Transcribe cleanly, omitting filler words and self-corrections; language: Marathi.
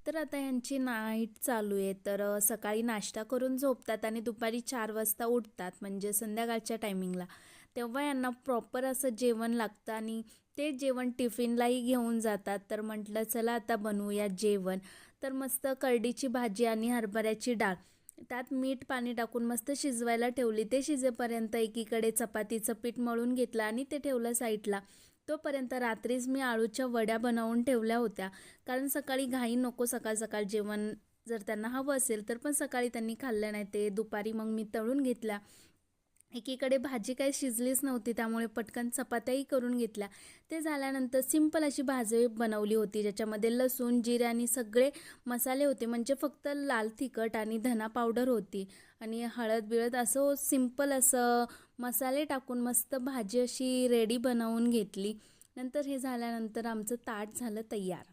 तर आता यांची नाईट चालू आहे. तर सकाळी नाश्ता करून झोपतात आणि दुपारी 4 वाजता उठतात, म्हणजे संध्याकाळच्या टायमिंगला. तेव्हा यांना प्रॉपर असं जेवण लागतं आणि ते जेवण टिफिनलाही घेऊन जातात. तर म्हटलं चला आता बनवूया जेवण. तर मस्त करडीची भाजी आणि हरभऱ्याची डाळ, त्यात मीठ पाणी टाकून मस्त शिजवायला ठेवली. ते शिजेपर्यंत एकीकडे चपातीचं पीठ मळून घेतलं आणि ते ठेवलं साईडला. तोपर्यंत रात्रीच मी आळूच्या वड्या बनवून ठेवल्या होत्या, कारण सकाळी घाई नको, सकाळ सकाळ जेवण जर त्यांना हवं असेल तर. पण सकाळी त्यांनी खाल्लं नाही ते. दुपारी मग मी तळून घेतल्या. एकीकडे भाजी काही शिजलीच नव्हती, त्यामुळे पटकन चपात्याही करून घेतल्या. ते झाल्यानंतर सिंपल अशी भाजी बनवली होती, ज्याच्यामध्ये लसूण, जिरे आणि सगळे मसाले होते. म्हणजे फक्त लाल तिखट आणि धना पावडर होती आणि हळद बिळद असं सिंपल असं मसाले टाकून मस्त भाजी अशी रेडी बनवून घेतली. नंतर हे झाल्यानंतर आमचं ताट झालं तयार.